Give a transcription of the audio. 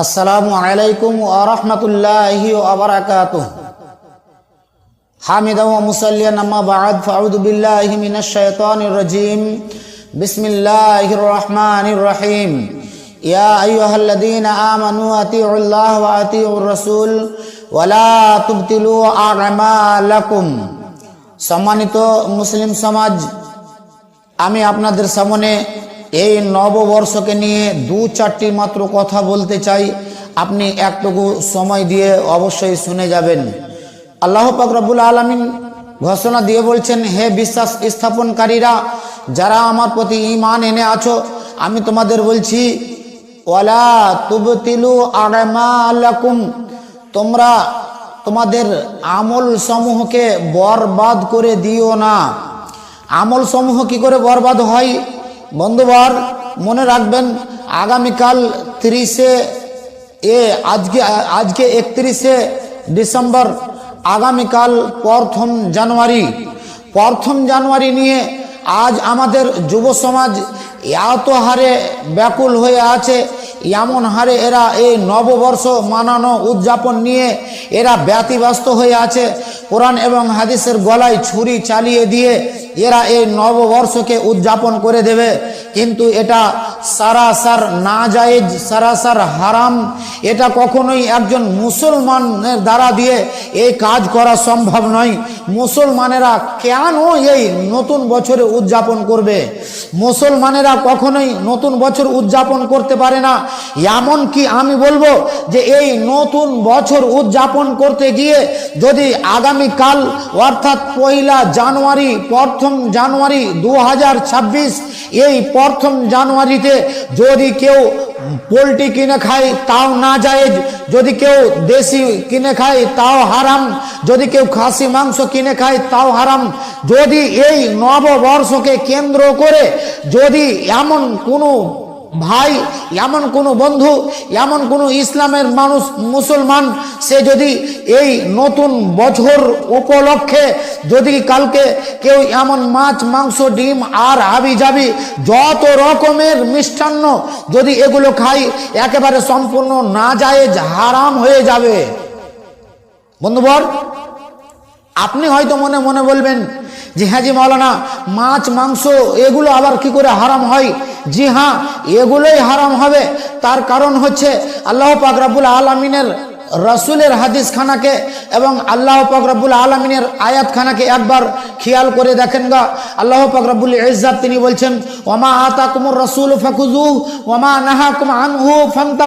আসসালামু আলাইকুম ওয়া রাহমাতুল্লাহি ওয়া বারাকাতুহু। হামিদান ওয়া মুসাল্লিয়ান আম্মা বা'দ, ফাআউযু বিল্লাহি মিনাশ শাইতানির রাজীম। বিসমিল্লাহির রহমানির রহিম। ইয়া আইয়ুহাল্লাযীনা আমানু আতিউল্লাহ ওয়া আতিউর রাসূল ওয়া লা তুবতিলু আ'মালাকুম। সম্মানিত মুসলিম সমাজ, আমি আপনাদের সামনে এই নববর্ষকে নিয়ে দু চারটি মাত্র কথা বলতে চাই। আপনি একটুকু সময় দিয়ে অবশ্যই শুনে যাবেন। আল্লাহ পাক রব্বুল আলামিন ঘোষণা দিয়ে বলছেন, হে বিশ্বাস স্থাপনকারীরা, যারা আমার প্রতি ঈমান এনে আছো, আমি তোমাদের বলছি, ওয়ালা তুবতিলু আমালাকুম, তোমরা তোমাদের আমল সমূহকে বরবাদ করে দিও না। আমল সমূহ কি করে বরবাদ হয়? বন্ধুবার, মনে রাখবেন, আগামীকাল 30-এ আজকে 31শে ডিসেম্বর, আগামীকাল প্রথম জানুয়ারি নিয়ে আজ আমাদের যুব সমাজ এত হারে ব্যাকুল হয়ে আছে, এমন হারে এরা এই নববর্ষ মানানো উদযাপন নিয়ে এরা ব্যতিব্যস্ত হয়ে আছে। কোরআন এবং হাদিসের গলায় ছুরি চালিয়ে দিয়ে এরা এই নববর্ষকে উদযাপন করে দেবে, কিন্তু এটা সারাসার নাজায়েজ, সারাসার হারাম। এটা কখনোই একজন মুসলমানের দ্বারা দিয়ে এই কাজ করা সম্ভব নয়। মুসলমানেরা কেন এই নতুন বছরে উদযাপন করবে? মুসলমানেরা কখনোই নতুন বছর উদযাপন করতে পারে না। এমন কি আমি বলবো যে এই নতুন বছর উদযাপন করতে গিয়ে যদি আগামীকাল অর্থাৎ প্রথম জানুয়ারি 2026, এই প্রথম জানুয়ারিতে যদি কেউ পোলট্রি কিনে খায় তাও নাজায়েজ, যদি কেউ দেশি কিনে খায় তাও হারাম, যদি কেউ খাসি মাংস কিনে খায় তাও হারাম। যদি এই নববর্ষকে কেন্দ্র করে যদি এমন কোনো ভাই, এমন কোনো বন্ধু, এমন কোনো ইসলামের মানুষ, মুসলমান, সে যদি এই নতুন বছর উপলক্ষে যদি কালকে কেউ এমন মাছ, মাংস, ডিম আর হাবিজাবি যত রকমের মিষ্টান্ন যদি এগুলো খাই, একেবারে সম্পূর্ণ নাজায়েজ, হারাম হয়ে যাবে। বন্ধুবর, আপনি হয়তো মনে মনে বলবেন যে হ্যাঁ জি মাওলানা, মাছ, মাংস এগুলো আবার কি করে হারাম হয়? জি হ্যাঁ, এগুলোই হারাম হবে। তার কারণ হচ্ছে আল্লাহ পাক রব্বুল আলামিনের রাসূলের হাদিস খানাকে এবং আল্লাহ পাক রব্বুল আলামিনের আয়াত খানাকে একবার খেয়াল করে দেখেন গা। আল্লাহ পাক রব্বুল ইজ্জত তিনি বলছেন, ওয়ামা আতাকুমুর রাসূলু ফাকুযুহু ওয়ামা নাহাকুম আনহু ফান্তাহু।